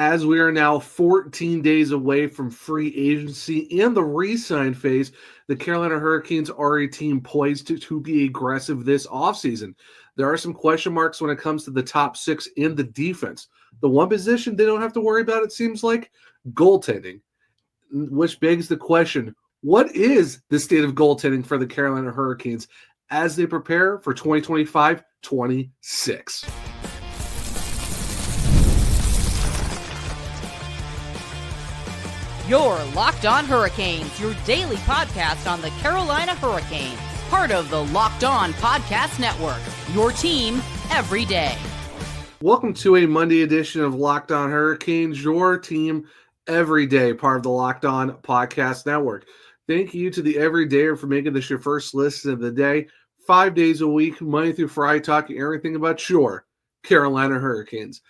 As we are now 14 days away from free agency and the re-sign phase, the Carolina Hurricanes are a team poised to be aggressive this offseason. There are some question marks when it comes to the top six in the defense. The one position they don't have to worry about, it seems like, goaltending, which begs the question, what is the state of goaltending for the Carolina Hurricanes as they prepare for 2025-26? You're Locked On Hurricanes, your daily podcast on the Carolina Hurricanes. Part of the Locked On Podcast Network, your team every day. Welcome to a Monday edition of Locked On Hurricanes, your team every day, part of the Locked On Podcast Network. Thank you to the everydayer for making this your first listen of the day. 5 days a week, Monday through Friday, talking everything about your Carolina Hurricanes.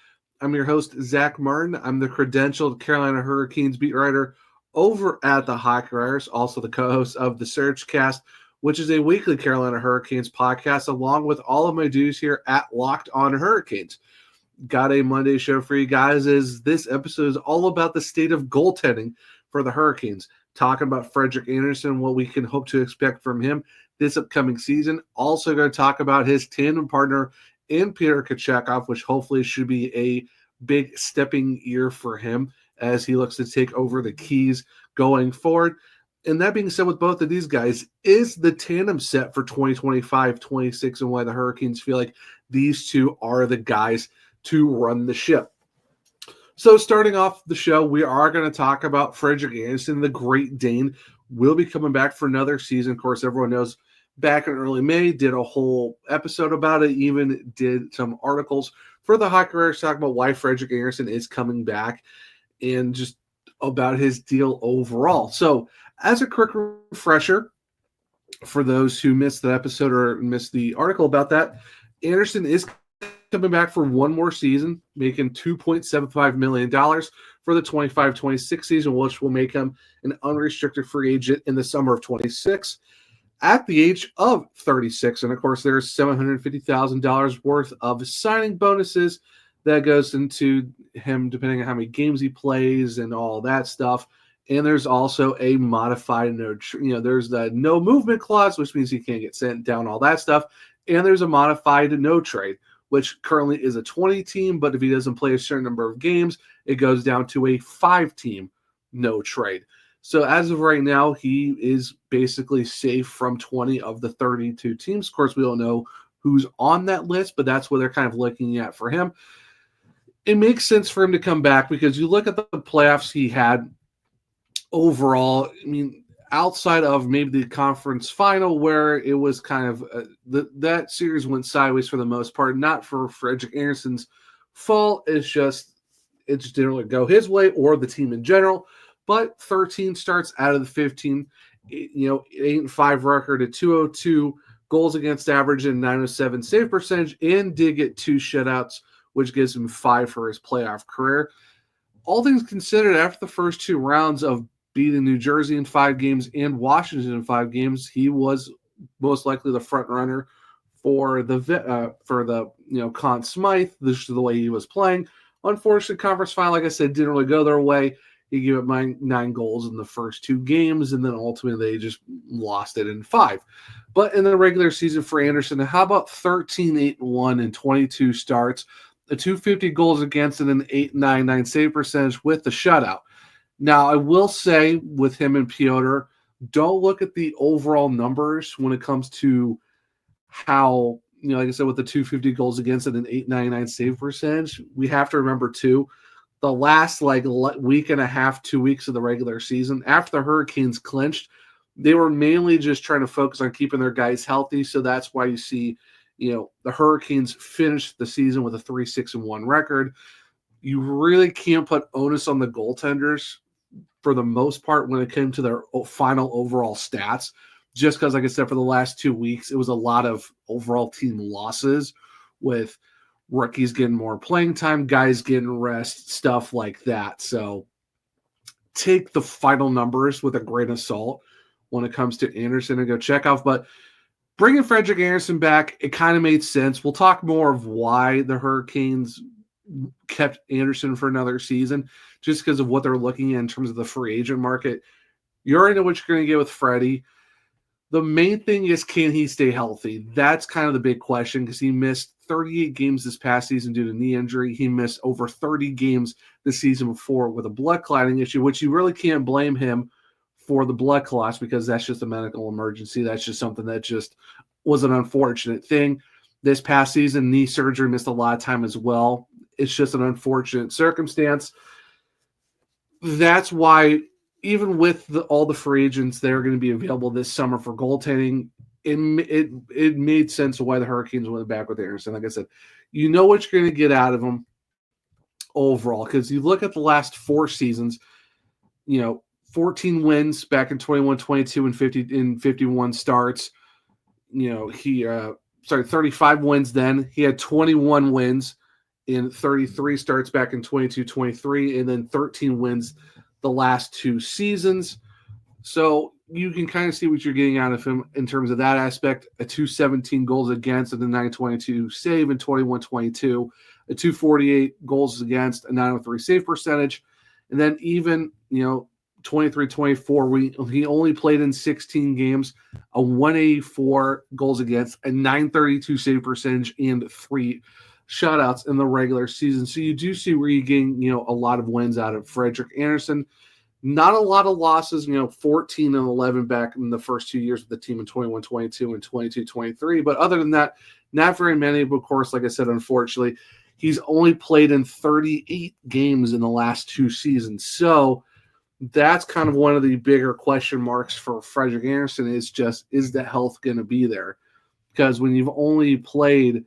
I'm your host, Zach Martin. I'm the credentialed Carolina Hurricanes beat writer over at the Hockey Writers, also the co-host of the Surgecast, which is a weekly Carolina Hurricanes podcast, along with all of my duties here at Locked On Hurricanes. Got a Monday show for you guys, as this episode is all about the state of goaltending for the Hurricanes. Talking about Frederik Andersen, what we can hope to expect from him this upcoming season. Also going to talk about his tandem partner in Pyotr Kochetkov, which hopefully should be a big stepping year for him as he looks to take over the keys going forward. And that being said, with both of these guys, is the tandem set for 2025-26, and why the Hurricanes feel like these two are the guys to run the ship. So starting off the show, we are going to talk about Frederik Andersen, the Great Dane. Will be coming back for another season. Of course, everyone knows back in early May, did a whole episode about it, even did some articles for the Hockey Writers talking about why Frederik Andersen is coming back and just about his deal overall. So as a quick refresher, for those who missed the episode or missed the article about that, Andersen is coming back for one more season, making $2.75 million for the 25-26 season, which will make him an unrestricted free agent in the summer of 26. At the age of 36, and of course, there's $750,000 worth of signing bonuses that goes into him, depending on how many games he plays and all that stuff. And there's also a modified there's the no movement clause, which means he can't get sent down, all that stuff. And there's a modified no trade, which currently is a 20 team, but if he doesn't play a certain number of games, it goes down to a 5-team no trade. So as of right now, he is basically safe from 20 of the 32 teams. Of course, we don't know who's on that list, but that's what they're kind of looking at for him. It makes sense for him to come back because you look at the playoffs he had overall. I mean, outside of maybe the conference final where it was kind of that series went sideways for the most part, not for Frederik Andersen's fault. It just didn't really go his way or the team in general. But 13 starts out of the 15, 8-5 record, a 202 goals against average and 907 save percentage, and did get 2 shutouts, which gives him 5 for his playoff career. All things considered, after the first 2 rounds of beating New Jersey in 5 games and Washington in 5 games, he was most likely the front runner for the Conn Smythe. This is the way he was playing. Unfortunately, conference final, like I said, didn't really go their way. He gave up 9 goals in the first 2 games, and then ultimately they just lost it in 5. But in the regular season for Andersen, how about 13-8-1 and 22 starts, a 250 goals against and an 8.99 save percentage with the shutout. Now, I will say with him and Pyotr, don't look at the overall numbers when it comes to how, like I said, with the 250 goals against and an 8.99 save percentage. We have to remember, too, the last week and a half, 2 weeks of the regular season, after the Hurricanes clinched, they were mainly just trying to focus on keeping their guys healthy. So that's why you see, the Hurricanes finished the season with a 3-6-1 record. You really can't put onus on the goaltenders for the most part when it came to their final overall stats, just because, like I said, for the last 2 weeks, it was a lot of overall team losses with rookies getting more playing time, guys getting rest, stuff like that. So take the final numbers with a grain of salt when it comes to Andersen and Kochetkov. But bringing Frederik Andersen back, it kind of made sense. We'll talk more of why the Hurricanes kept Andersen for another season just because of what they're looking at in terms of the free agent market. You already know what you're going to get with Freddie. The main thing is, can he stay healthy? That's kind of the big question because he missed 38 games this past season due to knee injury. He missed over 30 games the season before with a blood clotting issue, which you really can't blame him for the blood clots because that's just a medical emergency. That's just something that just was an unfortunate thing. This past season, knee surgery missed a lot of time as well. It's just an unfortunate circumstance. That's why even with all the free agents that are going to be available this summer for goaltending, it made sense of why the Hurricanes went back with Andersen. Like I said, you know what you're going to get out of them overall because you look at the last 4 seasons, 14 wins back in 21-22 and 51 starts. 35 wins then. He had 21 wins in 33 starts back in 22-23 and then 13 wins the last 2 seasons. So you can kind of see what you're getting out of him in terms of that aspect. A 217 goals against and a 922 save in 21-22, a 248 goals against, a 903 save percentage. And then even, 23-24, he only played in 16 games, a 184 goals against, a 932 save percentage, and 3 shutouts in the regular season. So you do see where you're getting, a lot of wins out of Frederik Andersen. Not a lot of losses, 14 and 11 back in the first 2 years with the team in 21-22 and 22-23. But other than that, not very many. But of course, like I said, unfortunately, he's only played in 38 games in the last 2 seasons. So that's kind of one of the bigger question marks for Frederik Andersen is the health going to be there? Because when you've only played,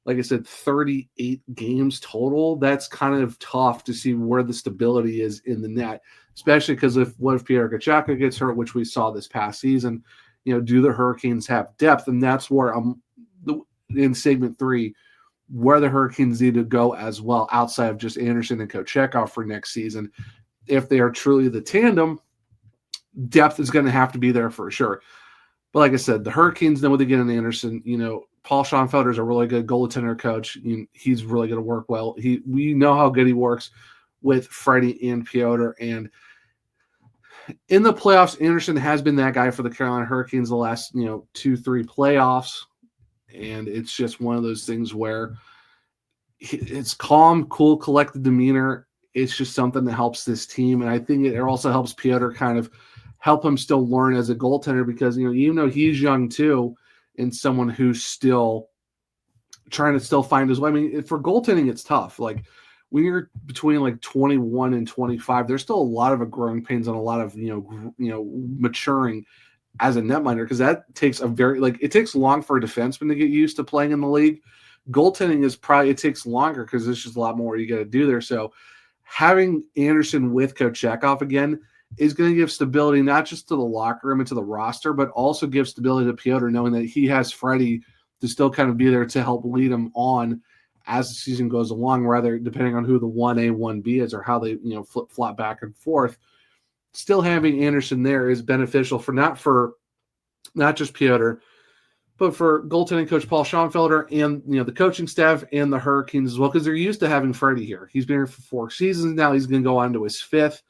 like I said, 38 games total, that's kind of tough to see where the stability is in the net, especially because what if Pyotr Kochetkov gets hurt, which we saw this past season, do the Hurricanes have depth? And that's where in segment 3, where the Hurricanes need to go as well outside of just Andersen and Kochetkov for next season. If they are truly the tandem, depth is going to have to be there for sure. But like I said, the Hurricanes know what they get in Andersen. Paul Schoenfelder is a really good goaltender coach. He's really going to work well. We know how good he works with Freddie and Pyotr. And in the playoffs, Andersen has been that guy for the Carolina Hurricanes the last 2-3 playoffs. And it's just one of those things where it's calm, cool, collected demeanor. It's just something that helps this team. And I think it also helps Pyotr kind of help him still learn as a goaltender because, even though he's young too, and someone who's still trying to still find his way. I mean, for goaltending, it's tough. Like when you're between like 21 and 25, there's still a lot of growing pains and a lot of, maturing as a netminder because that takes it takes long for a defenseman to get used to playing in the league. Goaltending it takes longer because there's just a lot more you got to do there. So having Andersen with Kochetkov again is going to give stability not just to the locker room and to the roster, but also give stability to Pyotr, knowing that he has Freddie to still kind of be there to help lead him on as the season goes along, rather depending on who the 1A, 1B is or how they flip-flop back and forth. Still having Andersen there is beneficial for not just Pyotr, but for goaltending coach Paul Schoenfelder and the coaching staff and the Hurricanes as well, because they're used to having Freddie here. He's been here for 4 seasons now. He's going to go on to his 5th.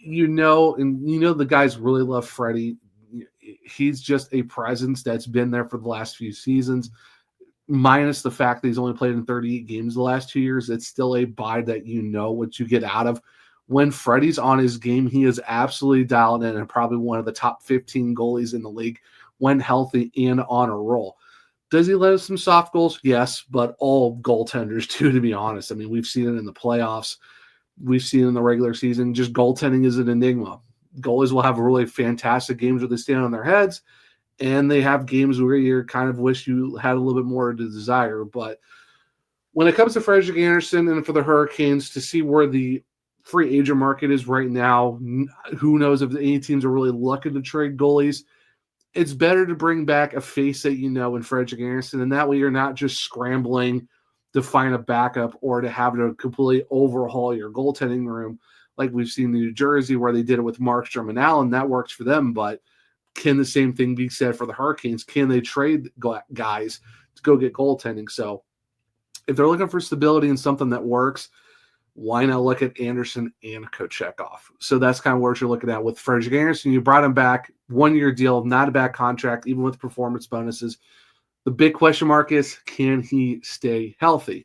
The guys really love Freddie. He's just a presence that's been there for the last few seasons, minus the fact that he's only played in 38 games the last 2 years. It's still a buy that what you get out of. When Freddie's on his game, he is absolutely dialed in and probably one of the top 15 goalies in the league when healthy and on a roll. Does he let some soft goals? Yes, but all goaltenders do, to be honest. I mean, we've seen it in the playoffs. We've seen it in the regular season. Just goaltending is an enigma. Goalies will have really fantastic games where they stand on their heads, and they have games where you kind of wish you had a little bit more to desire. But when it comes to Frederik Andersen and for the Hurricanes, to see where the free agent market is right now, who knows if any teams are really looking to trade goalies. It's better to bring back a face that in Frederik Andersen, and that way you're not just scrambling to find a backup or to have to completely overhaul your goaltending room like we've seen in New Jersey where they did it with Markstrom and Allen. That works for them, but can the same thing be said for the Hurricanes? Can they trade guys to go get goaltending? So if they're looking for stability and something that works, why not look at Andersen and Kochetkov? So that's kind of what you're looking at with Frederik Andersen. You brought him back, 1-year deal, not a bad contract, even with performance bonuses. The big question mark is, can he stay healthy?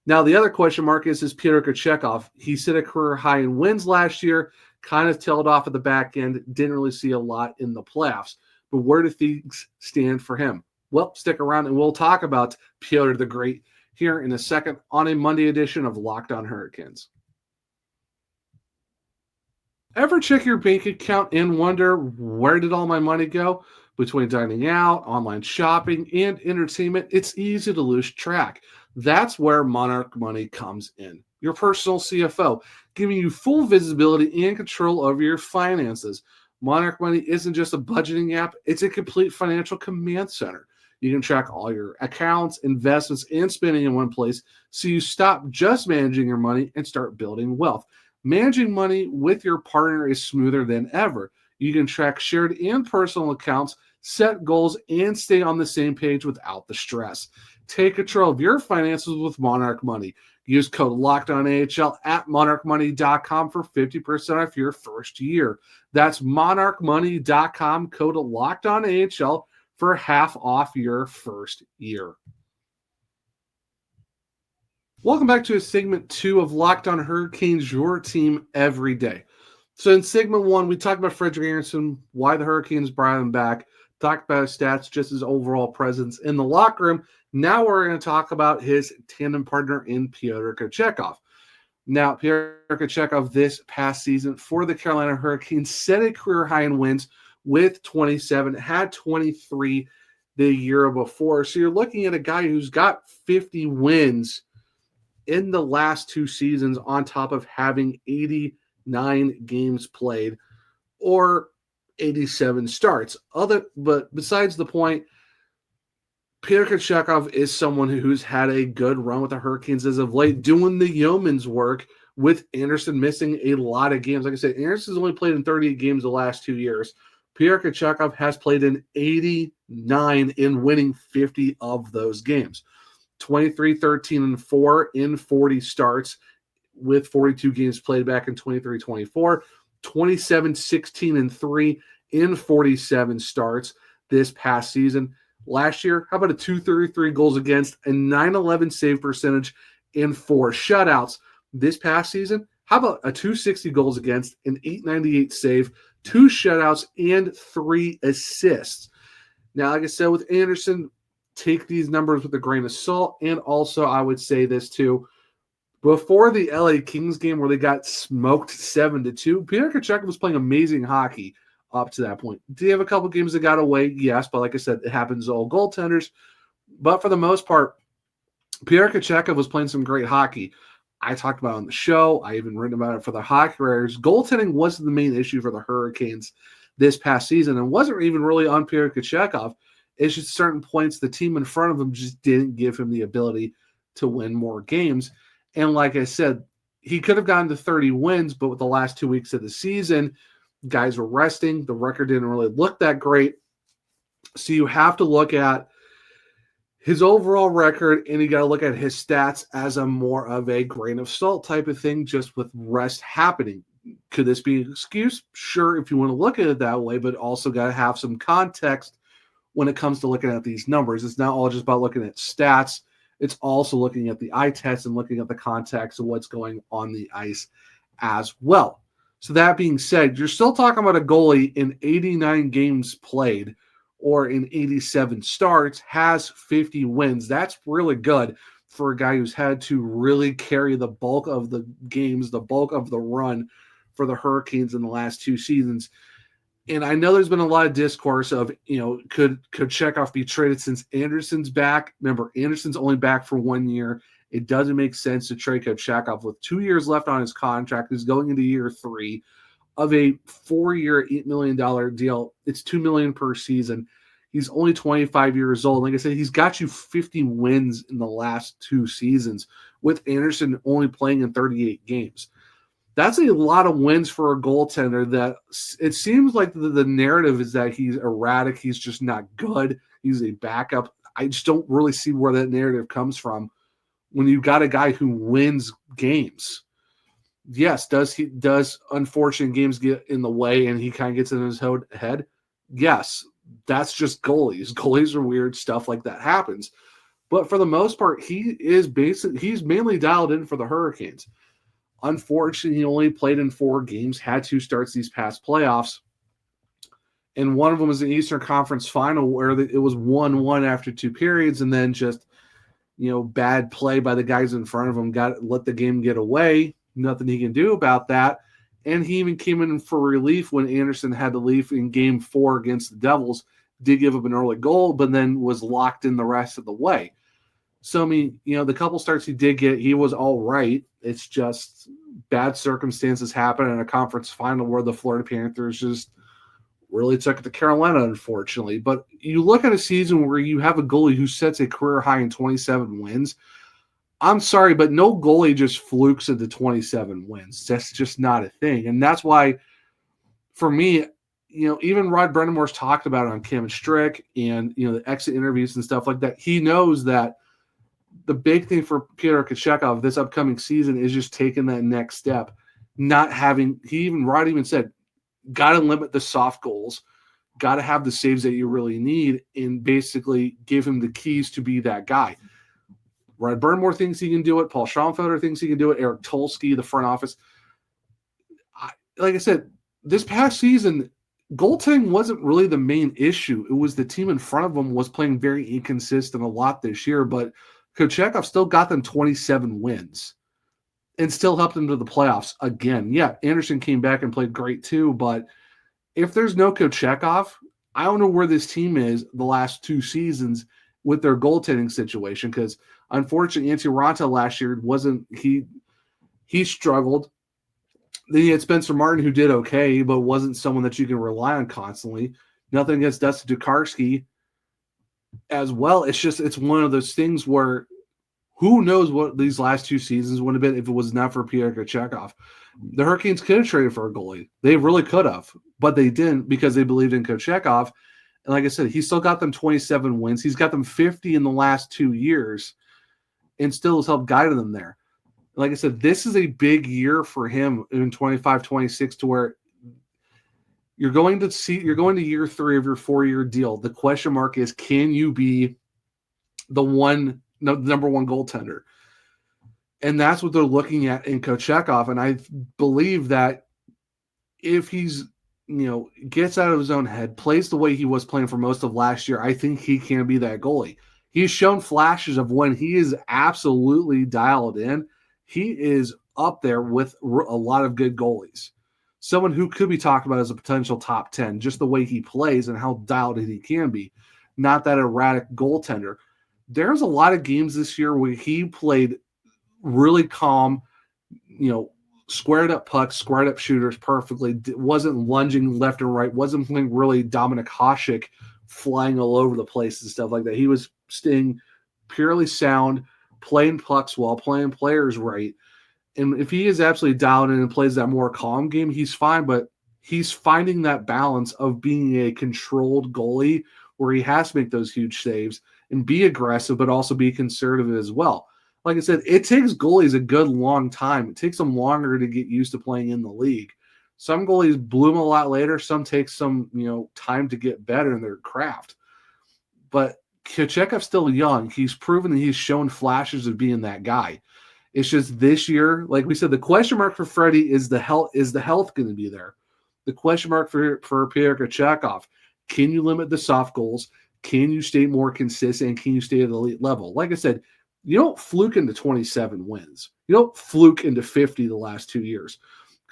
Now, the other question mark is Pyotr Kochetkov. He set a career high in wins last year, kind of tailed off at the back end, didn't really see a lot in the playoffs. But where do things stand for him? Well, stick around and we'll talk about Pyotr the Great here in a second on a Monday edition of Locked On Hurricanes. Ever check your bank account and wonder, where did all my money go? Between dining out, online shopping, and entertainment, it's easy to lose track. That's where Monarch Money comes in. Your personal CFO, giving you full visibility and control over your finances. Monarch Money isn't just a budgeting app, it's a complete financial command center. You can track all your accounts, investments, and spending in one place so you stop just managing your money and start building wealth. Managing money with your partner is smoother than ever. You can track shared and personal accounts, set goals, and stay on the same page without the stress. Take control of your finances with Monarch Money. Use code LOCKEDONAHL at monarchmoney.com for 50% off your first year. That's monarchmoney.com, code LOCKEDONAHL for half off your first year. Welcome back to segment 2 of Locked On Hurricanes, your team every day. So in segment 1, we talked about Frederik Andersen, why the Hurricanes brought him back, talked about his stats, just his overall presence in the locker room. Now we're going to talk about his tandem partner in Pyotr Kochetkov. Now, Pyotr Kochetkov this past season for the Carolina Hurricanes set a career high in wins with 27, had 23 the year before. So you're looking at a guy who's got 50 wins in the last 2 seasons on top of having 89 games played or 87 starts. But besides the point, Pyotr Kochetkov is someone who's had a good run with the Hurricanes as of late, doing the yeoman's work with Andersen missing a lot of games. Like I said, Andersen's only played in 38 games the last 2 years. Pyotr Kochetkov has played in 89 and winning 50 of those games. 23, 13, and 4 in 40 starts with 42 games played back in 23-24. 27, 16, and 3 in 47 starts this past season. Last year, how about a 233 goals against, a 911 save percentage, and 4 shutouts. This past season, how about a 260 goals against, an 898 save, 2 shutouts, and 3 assists. Now, like I said, with Andersen, take these numbers with a grain of salt. And also, I would say this too. Before the LA Kings game where they got smoked 7-2, Pyotr Kochetkov was playing amazing hockey up to that point. Did he have a couple games that got away? Yes, but like I said, it happens to all goaltenders. But for the most part, Pyotr Kochetkov was playing some great hockey. I talked about it on the show. I even written about it for the Hockey Writers. Goaltending wasn't the main issue for the Hurricanes this past season and wasn't even really on Pyotr Kochetkov. It's just certain points the team in front of him just didn't give him the ability to win more games. And like I said, he could have gotten to 30 wins, but with the last 2 weeks of the season, guys were resting. The record didn't really look that great. So you have to look at his overall record, and you got to look at his stats as a more of a grain of salt type of thing, just with rest happening. Could this be an excuse? Sure, if you want to look at it that way, but also got to have some context when it comes to looking at these numbers. It's not all just about looking at stats. It's also looking at the eye test and looking at the context of what's going on the ice as well. So that being said, you're still talking about a goalie in 89 games played or in 87 starts, has 50 wins. That's really good for a guy who's had to really carry the bulk of the games, the bulk of the run for the Hurricanes in the last 2 seasons. And I know there's been a lot of discourse of, could Kochetkov be traded since Andersen's back? Remember, Andersen's only back for 1 year. It doesn't make sense to trade Kochetkov with 2 years left on his contract. He's going into year 3 of a 4-year, $8 million deal. It's $2 million per season. He's only 25 years old. Like I said, he's got you 50 wins in the last 2 seasons with Andersen only playing in 38 games. That's a lot of wins for a goaltender that it seems like the narrative is that he's erratic. He's just not good. He's a backup. I just don't really see where that narrative comes from when you got a guy who wins games. Yes, does unfortunate games get in the way and he kind of gets in his head? Yes, that's just goalies. Goalies are weird, stuff like that happens. But for the most part, he's mainly dialed in for the Hurricanes. Unfortunately, he only played in 4 games, had 2 starts these past playoffs. And one of them was an Eastern Conference final where it was 1-1 after 2 periods, and then just, bad play by the guys in front of him let the game get away. Nothing he can do about that. And he even came in for relief when Andersen had to leave in Game 4 against the Devils. Did give up an early goal, but then was locked in the rest of the way. So, I mean, the couple starts he did get, he was all right. It's just bad circumstances happen in a conference final where the Florida Panthers just really took it to Carolina, unfortunately. But you look at a season where you have a goalie who sets a career high in 27 wins. I'm sorry, but no goalie just flukes into 27 wins. That's just not a thing. And that's why, for me, even Rod Brennemore's talked about it on Kim and Strick and, the exit interviews and stuff like that. He knows that the big thing for Pyotr Kochetkov this upcoming season is just taking that next step. Rod even said, got to limit the soft goals, got to have the saves that you really need, and basically give him the keys to be that guy. Rod Burnmore thinks he can do it. Paul Schauenfelder thinks he can do it. Eric Tulsky, the front office. Like I said, this past season, goaltending wasn't really the main issue. It was the team in front of them was playing very inconsistent a lot this year, but Kochetkov still got them 27 wins and still helped them to the playoffs again. Yeah, Andersen came back and played great too, but if there's no Kochetkov, I don't know where this team is the last 2 seasons with their goaltending situation, because unfortunately Antti Raanta last year he struggled. Then you had Spencer Martin, who did okay, but wasn't someone that you can rely on constantly. Nothing against Dustin Tokarski as well. It's one of those things where who knows what these last 2 seasons would have been if it was not for Pyotr Kochetkov. The Hurricanes could have traded for a goalie. They really could have, but they didn't because they believed in Kochetkov. And like I said, he still got them 27 wins. He's got them 50 in the last 2 years and still has helped guide them there. Like I said, this is a big year for him in 25-26 to where you're going to year 3 of your 4-year deal. The question mark is, can you be the number 1 goaltender? And that's what they're looking at in Kochetkov. And I believe that if he's, gets out of his own head, plays the way he was playing for most of last year, I think he can be that goalie. He's shown flashes of when he is absolutely dialed in. He is up there with a lot of good goalies. Someone who could be talked about as a potential top 10, just the way he plays and how dialed in he can be. Not that erratic goaltender. There's a lot of games this year where he played really calm, squared up pucks, squared up shooters perfectly, wasn't lunging left and right, wasn't playing really Dominik Hasek flying all over the place and stuff like that. He was staying purely sound, playing pucks well, playing players right. And if he is absolutely dialed in and plays that more calm game, he's fine, but he's finding that balance of being a controlled goalie where he has to make those huge saves and be aggressive, but also be conservative as well. Like I said, it takes goalies a good long time. It takes them longer to get used to playing in the league. Some goalies bloom a lot later. Some take some, time to get better in their craft. But Kochetkov's still young. He's proven that he's shown flashes of being that guy. It's just this year, like we said, the question mark for Freddie is the health going to be there. The question mark for Pyotr Kochetkov, can you limit the soft goals? Can you stay more consistent? And can you stay at the elite level? Like I said, you don't fluke into 27 wins. You don't fluke into 50 the last 2 years.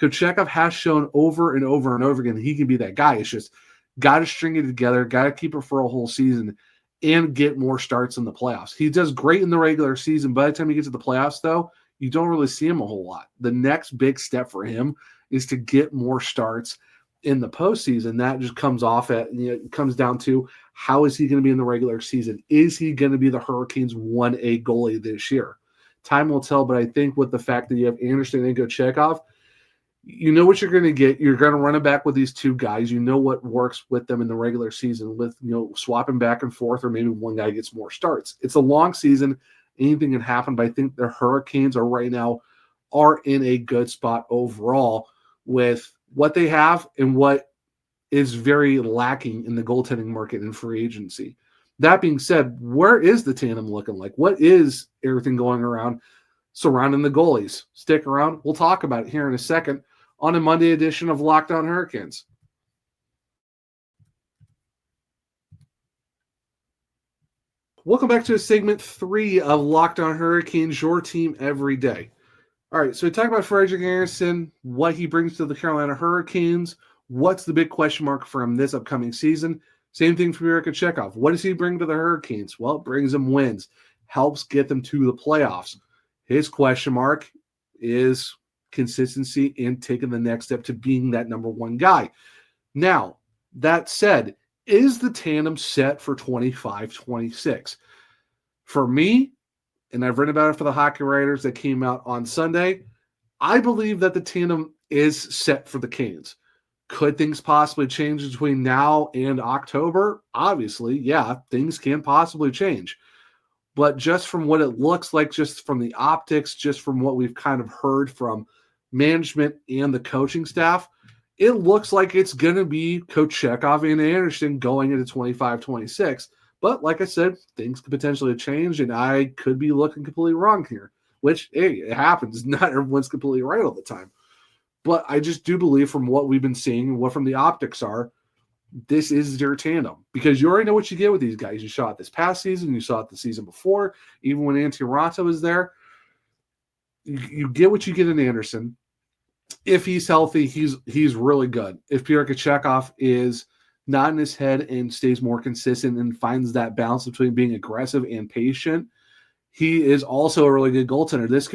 Kochetkov has shown over and over and over again that he can be that guy. It's just got to string it together, got to keep it for a whole season, and get more starts in the playoffs. He does great in the regular season. By the time he gets to the playoffs, though, you don't really see him a whole lot. The next big step for him is to get more starts in the postseason. That just comes it comes down to how is he going to be in the regular season? Is he going to be the Hurricanes 1A goalie this year? Time will tell, but I think with the fact that you have Andersen and Kochetkov, you know what you're going to get. You're going to run it back with these 2 guys. You know what works with them in the regular season with, swapping back and forth, or maybe one guy gets more starts. It's a long season. anything can happen, but I think the Hurricanes are in a good spot overall with what they have and what is very lacking in the goaltending market and free agency. That being said, where is the tandem looking like? What is everything going around surrounding the goalies? Stick around. We'll talk about it here in a second on a Monday edition of Locked On Hurricanes. Welcome back to segment 3 of Locked On Hurricanes, your team every day. All right, so we talked about Frederik Andersen, what he brings to the Carolina Hurricanes. What's the big question mark for him this upcoming season? Same thing for Pyotr Kochetkov. What does he bring to the Hurricanes? Well, it brings them wins, helps get them to the playoffs. His question mark is consistency and taking the next step to being that number one guy. Now, that said, is the tandem set for 25-26? For me, and I've written about it for the hockey writers that came out on Sunday, I believe that the tandem is set for the Canes. Could things possibly change between now and October? Obviously, yeah, things can possibly change. But just from what it looks like, just from the optics, just from what we've kind of heard from management and the coaching staff, it looks like it's going to be Kochetkov and Andersen going into 25-26. But like I said, things could potentially change, and I could be looking completely wrong here, which, hey, it happens. Not everyone's completely right all the time. But I just do believe from what we've been seeing, what from the optics are, this is your tandem. Because you already know what you get with these guys. You saw it this past season. You saw it the season before. Even when Antti Raanta was there. You get what you get in Andersen. If he's healthy, he's really good. If Pyotr Kochetkov is not in his head and stays more consistent and finds that balance between being aggressive and patient, he is also a really good goaltender. This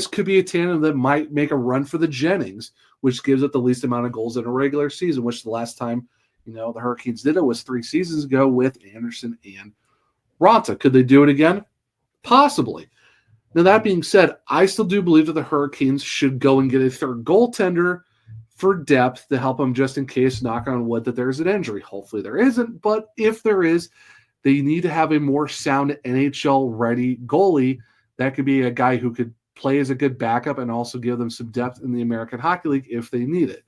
could be a tandem that might make a run for the Jennings, which gives it the least amount of goals in a regular season, which the last time the Hurricanes did it was 3 seasons ago with Andersen and Raanta. Could they do it again? Possibly. Now, that being said, I still do believe that the Hurricanes should go and get a third goaltender for depth to help them just in case, knock on wood, that there's an injury. Hopefully there isn't, but if there is, they need to have a more sound NHL-ready goalie. That could be a guy who could play as a good backup and also give them some depth in the American Hockey League if they need it.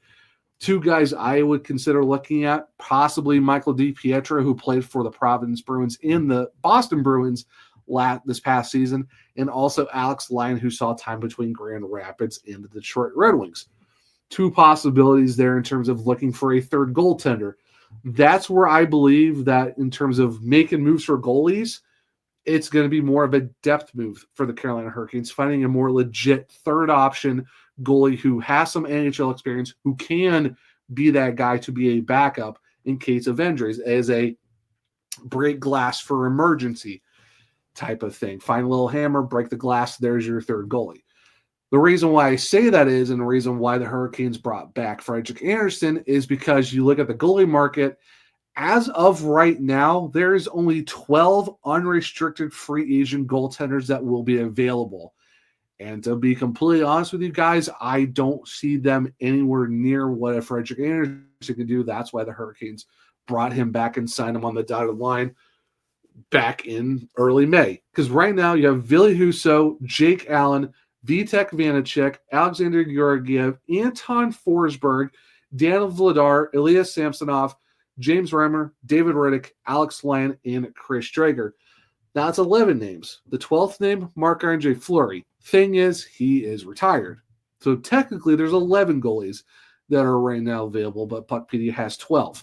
2 guys I would consider looking at, possibly Michael DiPietro, who played for the Providence Bruins in the Boston Bruins this past season, and also Alex Lyon, who saw time between Grand Rapids and the Detroit Red Wings. 2 possibilities there in terms of looking for a third goaltender. That's where I believe that in terms of making moves for goalies, it's going to be more of a depth move for the Carolina Hurricanes, finding a more legit third option goalie who has some NHL experience, who can be that guy to be a backup in case of injuries, as a break glass for emergency type of thing. Find a little hammer, break the glass, there's your third goalie. The reason why I say that is, and the reason why the Hurricanes brought back Frederik Andersen, is because you look at the goalie market. As of right now, there's only 12 unrestricted free agent goaltenders that will be available. And to be completely honest with you guys, I don't see them anywhere near what a Frederik Andersen can do. That's why the Hurricanes brought him back and signed him on the dotted line back in early May. Because right now you have Ville Husso, Jake Allen, Vitek Vanacek, Alexander Georgiev, Anton Forsberg, Daniel Vladar, Elias Samsonov, James Reimer, David Riddick, Alex Lyon, and Chris Drager. Now it's 11 names. The 12th name, Marc-Andre Fleury. Thing is, he is retired. So technically there's 11 goalies that are right now available, but Puckpedia has 12.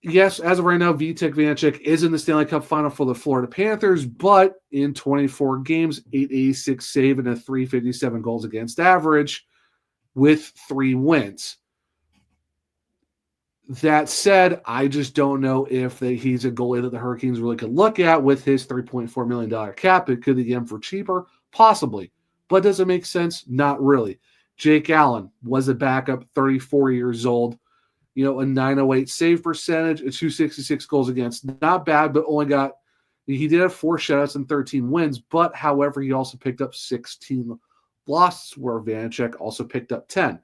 Yes, as of right now, Vitek Vanacek is in the Stanley Cup final for the Florida Panthers, but in 24 games, 886 save and a 357 goals against average with 3 wins. That said, I just don't know if he's a goalie that the Hurricanes really could look at with his $3.4 million cap. It could be him for cheaper, possibly. But does it make sense? Not really. Jake Allen was a backup, 34 years old. A 908 save percentage, a 266 goals against. Not bad, but he did have 4 shutouts and 13 wins. But, however, he also picked up 16 losses, where Vanacek also picked up 10.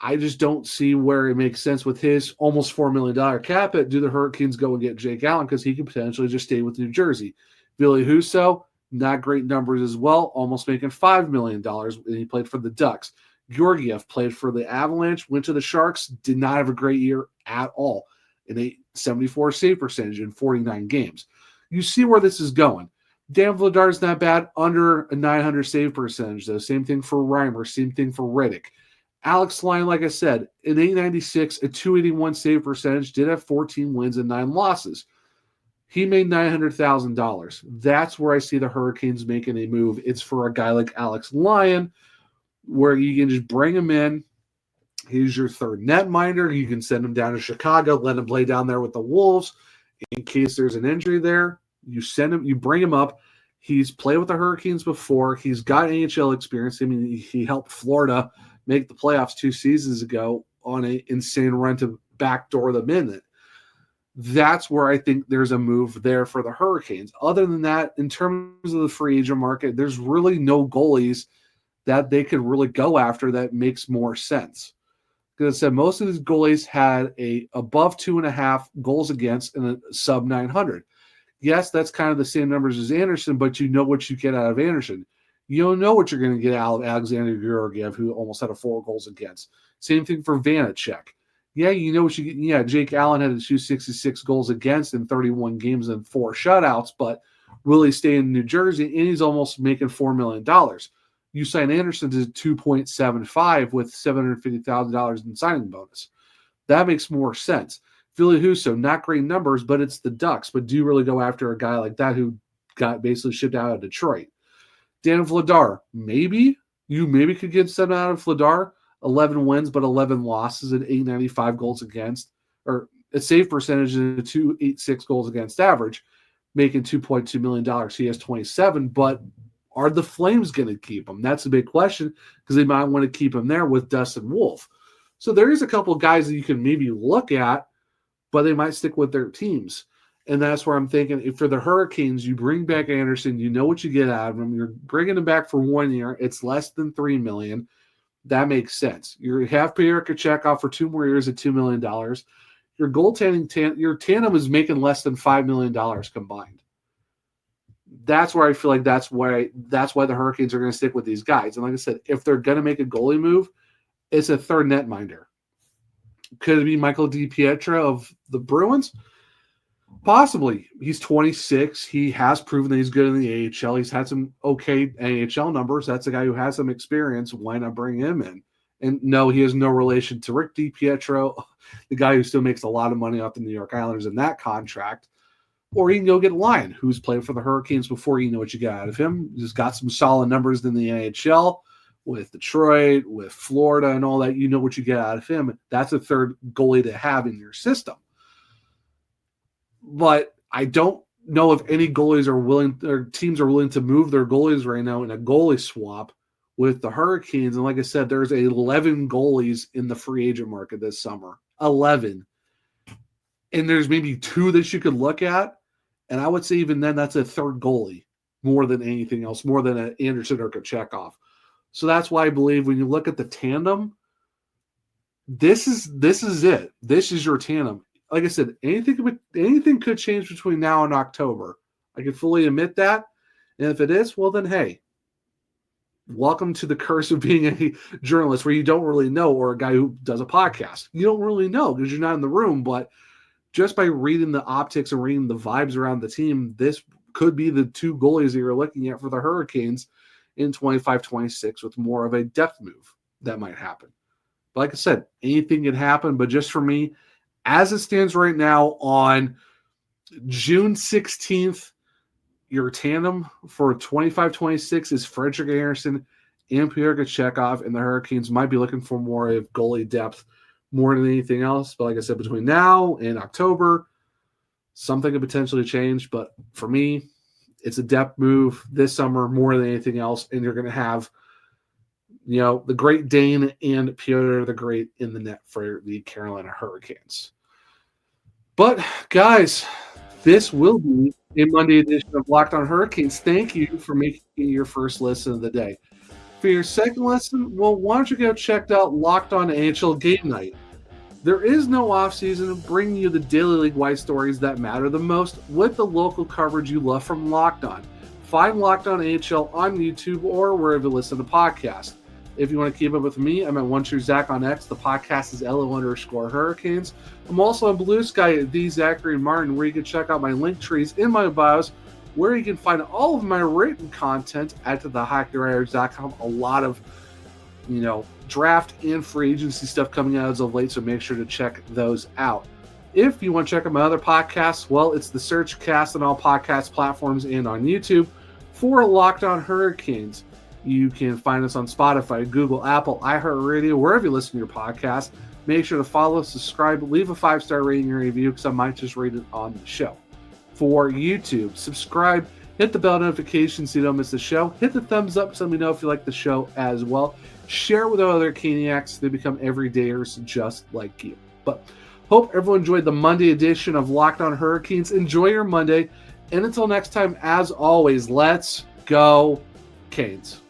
I just don't see where it makes sense with his almost $4 million cap. Do the Hurricanes go and get Jake Allen because he could potentially just stay with New Jersey? Ville Husso, not great numbers as well, almost making $5 million, and he played for the Ducks. Georgiev played for the Avalanche, went to the Sharks, did not have a great year at all. An 874 save percentage in 49 games. You see where this is going. Dan Vladar's not bad, under a 900 save percentage, though. Same thing for Reimer, same thing for Riddick. Alex Lyon, like I said, an 896, a 281 save percentage, did have 14 wins and 9 losses. He made $900,000. That's where I see the Hurricanes making a move. It's for a guy like Alex Lyon, where you can just bring him in. He's your third netminder. You can send him down to Chicago, let him play down there with the Wolves. In case there's an injury there, you send him, you bring him up. He's played with the Hurricanes before. He's got NHL experience. I mean, he helped Florida make the playoffs 2 seasons ago on an insane run to backdoor them in it. That's where I think there's a move there for the Hurricanes. Other than that, in terms of the free agent market, there's really no goalies that they could really go after that makes more sense. Because I said most of these goalies had a above 2.5 goals against and a sub 900. Yes, that's kind of the same numbers as Andersen, but you know what you get out of Andersen. You don't know what you're going to get out of Alexander Georgiev, who almost had a 4 goals against. Same thing for Vanacek. Yeah, you know what you get. Yeah, Jake Allen had 266 goals against in 31 games and 4 shutouts, but really staying in New Jersey, and he's almost making $4 million. You sign Andersen to 2.75 with $750,000 in signing bonus. That makes more sense. Ville Husso, not great numbers, but it's the Ducks. But do you really go after a guy like that who got basically shipped out of Detroit? Dan Vladar, maybe. You maybe could get something out of Vladar. 11 wins, but 11 losses and 895 goals against, or a save percentage and a 286 goals against average, making $2.2 million. He has 27, but are the Flames going to keep him? That's a big question because they might want to keep him there with Dustin Wolf. So there is a couple of guys that you can maybe look at, but they might stick with their teams. And that's where I'm thinking, if for the Hurricanes, you bring back Andersen, you know what you get out of him. You're bringing him back for 1 year. It's less than $3 million. That makes sense. You have Pyotr Kochetkov for 2 more years at $2 million. Your goaltending, your tandem is making less than $5 million combined. That's where I feel like that's why the Hurricanes are going to stick with these guys. And like I said, if they're going to make a goalie move, it's a third netminder. Could it be Michael DiPietro of the Bruins? Possibly. He's 26. He has proven that he's good in the AHL. He's had some okay AHL numbers. That's a guy who has some experience. Why not bring him in? And no, he has no relation to Rick DiPietro, the guy who still makes a lot of money off the New York Islanders in that contract. Or you can go get Lyon, who's played for the Hurricanes before. You know what you got out of him. He's got some solid numbers in the NHL with Detroit, with Florida, and all that. You know what you get out of him. That's a third goalie to have in your system. But I don't know if any goalies are willing, or teams are willing to move their goalies right now in a goalie swap with the Hurricanes. And like I said, there's 11 goalies in the free agent market this summer. 11. And there's maybe 2 that you could look at. And I would say even then that's a third goalie more than anything else, more than an Andersen or Kochetkov. So that's why I believe when you look at the tandem, this is it. This is your tandem. Like I said, anything could change between now and October. I can fully admit that. And if it is, well then, hey, welcome to the curse of being a journalist where you don't really know, or a guy who does a podcast. You don't really know because you're not in the room, but just by reading the optics and reading the vibes around the team, this could be the 2 goalies that you're looking at for the Hurricanes in 25-26 with more of a depth move that might happen. But like I said, anything can happen. But just for me, as it stands right now on June 16th, your tandem for 25-26 is Frederik Andersen and Pyotr Kochetkov, and the Hurricanes might be looking for more of goalie depth more than anything else. But like I said, between now and October, something could potentially change. But for me, it's a depth move this summer more than anything else. And you're going to have, the Great Dane and Pyotr the Great in the net for the Carolina Hurricanes. But guys, this will be a Monday edition of Locked On Hurricanes. Thank you for making your first listen of the day. For your second lesson, well, why don't you go check out Locked On NHL Game Night? There is no offseason, bringing you the daily league-wide stories that matter the most with the local coverage you love from Locked On. Find Locked On AHL on YouTube or wherever you listen to podcasts. If you want to keep up with me, I'm at OneTrueZach on X. The podcast is LO_Hurricanes. I'm also on Blue Sky at TheZacharyMartin, where you can check out my link trees in my bios, where you can find all of my written content at thehockeywriters.com. A lot of, draft and free agency stuff coming out as of late, so make sure to check those out. If you want to check out my other podcasts, well, it's the Search Cast on all podcast platforms and on YouTube for Locked On Hurricanes. You can find us on Spotify, Google, Apple, iHeartRadio, wherever you listen to your podcast. Make sure to follow, subscribe, leave a 5-star rating and review, because I might just read it on the show. For YouTube, subscribe, hit the bell notification so you don't miss the show. Hit the thumbs up so let me know if you like the show as well. Share with other Caniacs so they become everydayers just like you. But hope everyone enjoyed the Monday edition of Locked On Hurricanes. Enjoy your Monday. And until next time, as always, let's go Canes.